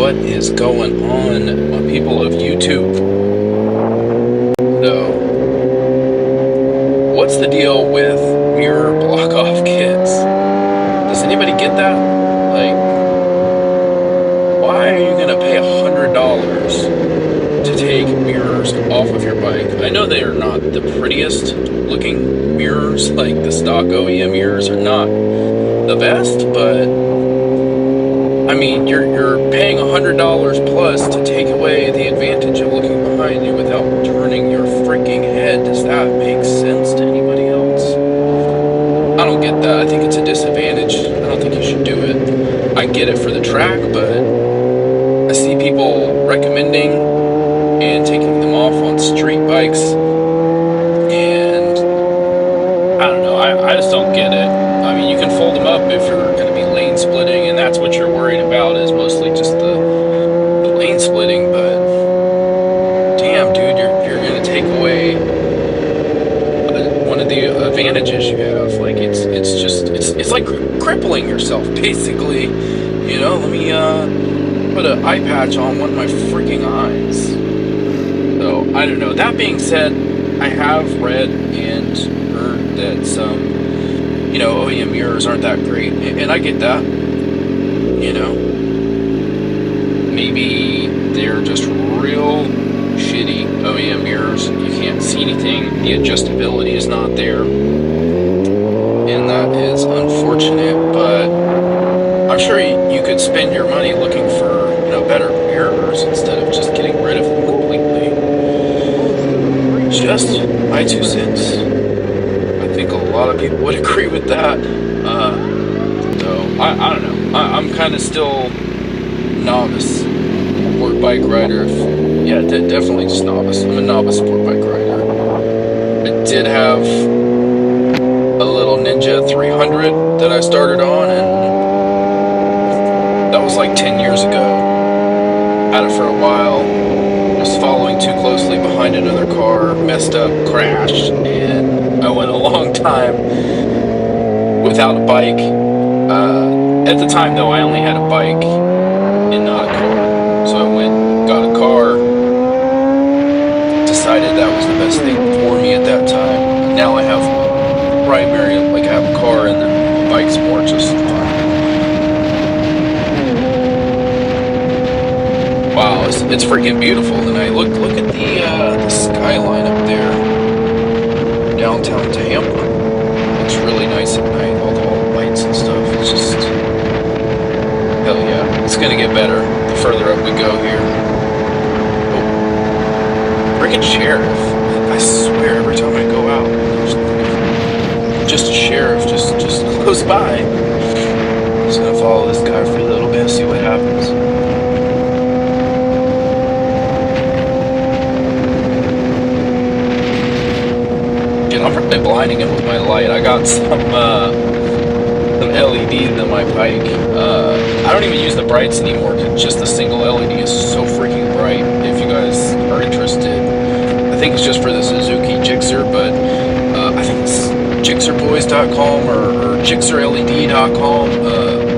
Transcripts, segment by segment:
what is going on, people of YouTube? So, what's the deal with mirror block-off kits? Does anybody get that? Like, why are you gonna pay $100 to take mirrors off of your bike? I know they are not the prettiest looking mirrors, like the stock OEM mirrors are not the best, but I mean, you're paying $100 plus to take away the advantage of looking behind you without turning your freaking head. Does that make sense to anybody else? I don't get that. I think it's a disadvantage. I don't think you should do it. I get it for the track, but I see people recommending and taking them off on street bikes, and I don't know. I just don't get it. I mean, you can fold them up if you're going to be lane splitting, and that's what you're worried about, is mostly just the lane splitting. But damn, dude, you're going to take away one of the advantages you have. Like, it's like crippling yourself, basically. You know, let me put an eye patch on one of my freaking eyes. So I don't know. That being said, I have read and heard that some, OEM mirrors aren't that great, and I get that. Maybe they're just real shitty OEM mirrors. You can't see anything. The adjustability is not there, and that is unfortunate. But I'm sure you could spend your money looking for, better mirrors instead of just getting rid of them completely. Just my 2 cents. I think a lot of people would agree with that. So I don't know. I'm kind of still novice sport bike rider. Definitely just novice. I'm a novice sport bike rider. I did have a little Ninja 300 that I started on, and that was like 10 years ago. Had it for a while. Was following too closely behind another car, messed up, crashed, and I went a long time without a bike. At the time, though, I only had a bike and not a car. So I went, got a car, decided that was the best thing for me at that time. Now I have primary, like I have a car, and then the bike's more just fun. Wow, it's freaking beautiful tonight. Look at the skyline up there, downtown Tampa. It's really nice at night. All the lights and stuff. It's just hell yeah. It's gonna get better the further up we go here. Oh, freaking sheriff! I swear, every time I go out, there's just a sheriff just close by. I'm just gonna follow this guy for a little bit, see what happens. I'm probably blinding him with my light. I got some LEDs in my bike. I don't even use the brights anymore. Just the single LED is so freaking bright. If you guys are interested, I think it's just for the Suzuki Gixxer, but I think it's GixxerBoys.com or GixxerLED.com.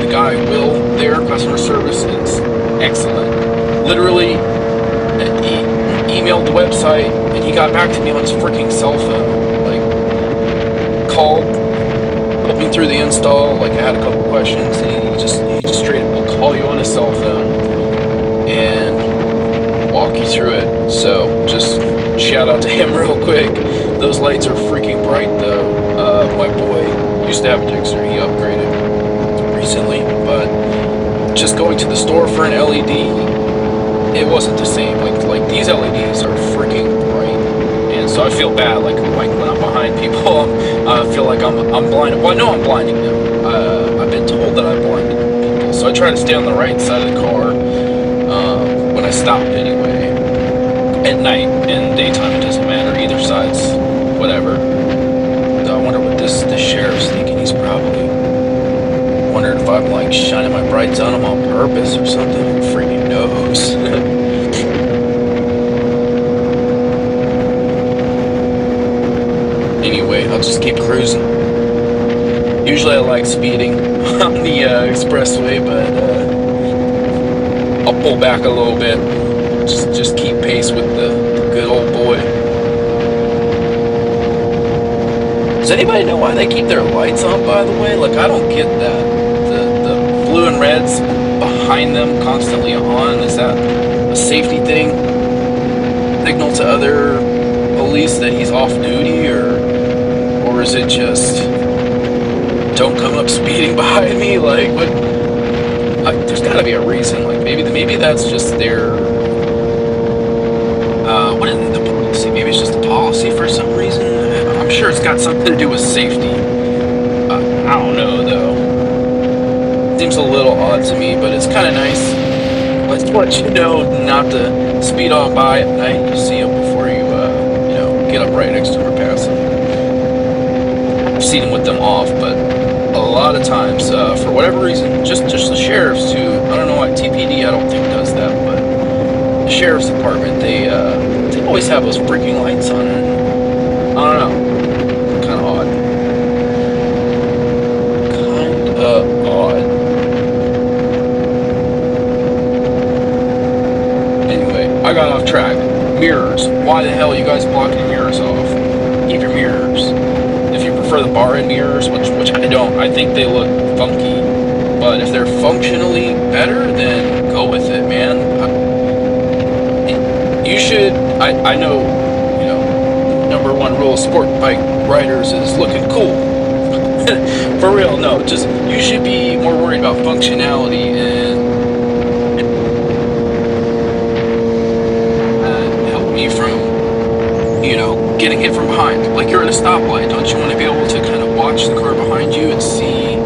The guy Will, their customer service is excellent. Literally, he emailed the website and he got back to me on his freaking cell phone. Called, helped me through the install. Like, I had a couple questions, and he just straight up will call you on his cell phone and walk you through it. So just shout out to him real quick. Those lights are freaking bright though. My boy used to have a Gixxer. He upgraded recently, but just going to the store for an LED, it wasn't the same. Like these LEDs are freaking bright. So I feel bad, like when I'm behind people, I feel like I'm blinding. Well, I know I'm blinding them. I've been told that I'm blinding people, so I try to stay on the right side of the car when I stop anyway. At night and daytime, it doesn't matter. Either side's whatever. So I wonder what this sheriff's thinking. He's probably wondering if I'm like shining my brights on him on purpose or something. Who freaking knows? Anyway, I'll just keep cruising. Usually I like speeding on the expressway, but I'll pull back a little bit, just keep pace with the good old boy. Does anybody know why they keep their lights on, by the way? Like, I don't get that. The blue and reds behind them constantly on, is that a safety thing? Signal to other police that he's off duty, or is it just don't come up speeding behind me? Like, what? There's got to be a reason. Like, maybe that's just their what is it, the policy? Maybe it's just a policy for some reason. I'm sure it's got something to do with safety. I don't know though. Seems a little odd to me, but it's kind of nice. Let's let you know not to speed on by at night. You see them before you get up right next to them or pass them. I've seen them with them off, but a lot of times, for whatever reason, just the sheriffs too. I don't know why TPD I don't think does that, but the sheriff's department they always have those freaking lights on. And I don't know, kind of odd. Kind of odd. Anyway, I got off track. Mirrors. Why the hell are you guys blocking mirrors off? Keep your mirrors. If you prefer the bar and mirrors, which I don't, I think they look funky. But if they're functionally better, then go with it, man. You should. I know. Number one rule of sport bike riders is looking cool. For real, no. Just you should be more worried about functionality and help me from getting hit from behind. Like you're at a stoplight, don't you want to be able to kind of watch the car behind you and see,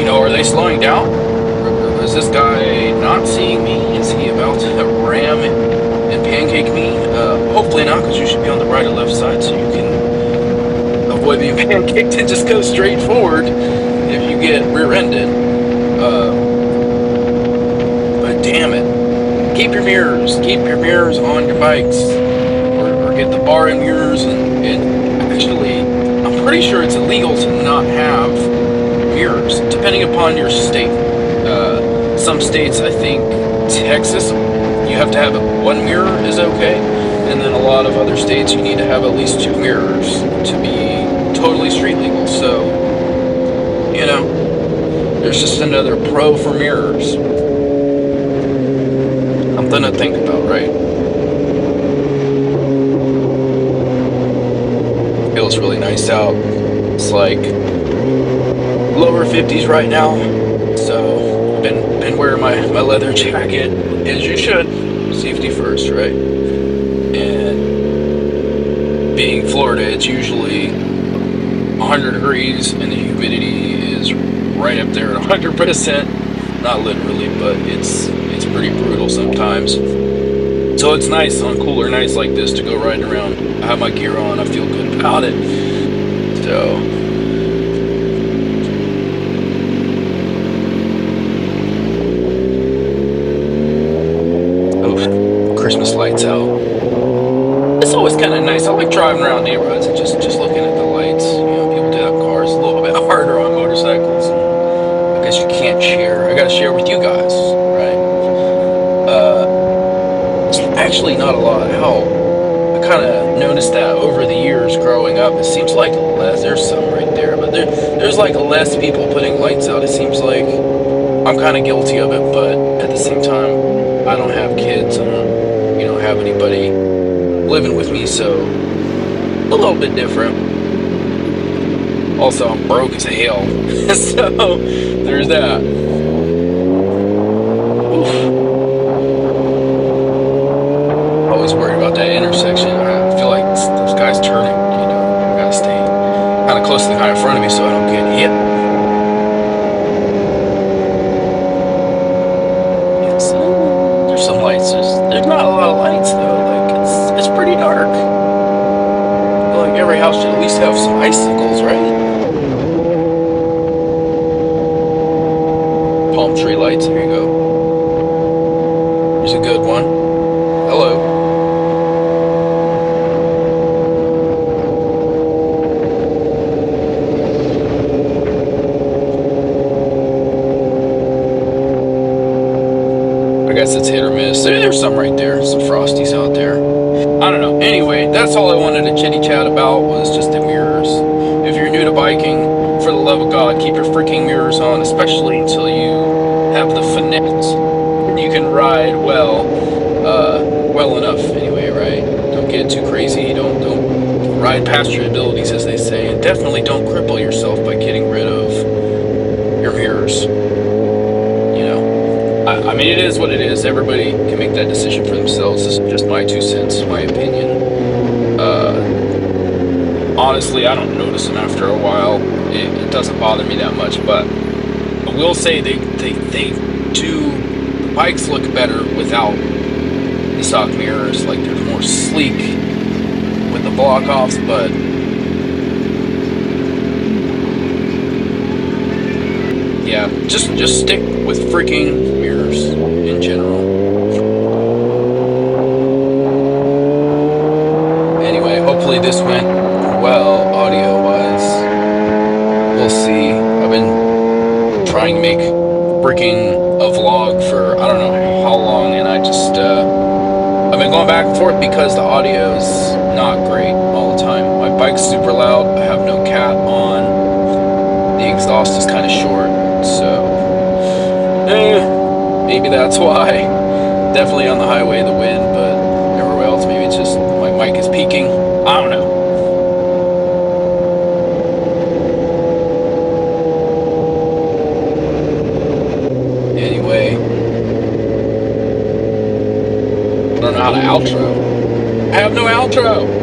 are they slowing down? Or is this guy not seeing me? Is he about to ram and pancake me? Hopefully not, because you should be on the right or left side so you can avoid being pancaked and just go straight forward if you get rear-ended. But damn it. Keep your mirrors. Keep your mirrors on your bikes. Get the bar and mirrors, and actually I'm pretty sure it's illegal to not have mirrors depending upon your state. Some states, I think Texas, you have to have one mirror is okay, and then a lot of other states you need to have at least 2 mirrors to be totally street legal. So there's just another pro for mirrors. Something to think about, right? Feels really nice out. It's like lower 50s right now, so been wearing my leather jacket as you should. Safety first, right? And being Florida, it's usually 100 degrees and the humidity is right up there at 100%. Not literally, but it's pretty brutal sometimes. So it's nice on cooler nights like this to go riding around. I have my gear on. I feel good about it. So, Christmas lights out. It's always kind of nice. I like driving around neighborhoods and just looking at the lights. People do have cars a little bit harder on motorcycles. And I guess you can't share. I gotta share with you guys, right? Actually, not a lot of help. I kind of noticed that over the years growing up. It seems like there's some right there, but there's like less people putting lights out. It seems like I'm kind of guilty of it, but at the same time, I don't have kids. I don't, have anybody living with me, so a little bit different. Also, I'm broke as hell, so there's that. Oof. Always worried about that intersection. I feel like those guys turning, I gotta stay kind of close to the guy in front of me so I don't get hit. Yes, there's some lights. There's not a lot of lights though. Like it's pretty dark. I feel like every house should at least have some icicles, right? Palm tree lights. There you go. Here's a good one. Hello. I guess it's hit or miss. There's some right there, some frosties out there. I don't know. Anyway, that's all I wanted to chitty chat about was just the mirrors. If you're new to biking, for the love of God, keep your freaking mirrors on, especially until you have the finesse. You can ride well enough anyway, right? Don't get too crazy. Don't ride past your abilities, as they say, and definitely don't cripple yourself by getting rid of your mirrors. I mean, it is what it is. Everybody can make that decision for themselves. This is just my 2 cents, my opinion. Honestly, I don't notice them after a while. It doesn't bother me that much, but I will say they do. The bikes look better without the stock mirrors. Like, they're more sleek with the block offs, but yeah, just stick with freaking mirrors in general. Anyway, hopefully this went well audio-wise. We'll see. I've been trying to make freaking a vlog for I don't know how long, and I've been going back and forth because the audio's not great all the time. My bike's super loud. I have no cat on. The exhaust is kind of short. So, maybe that's why. Definitely on the highway, the wind, but everywhere else, maybe it's just my mic is peaking. I don't know. Anyway, I don't know how to outro. I have no outro.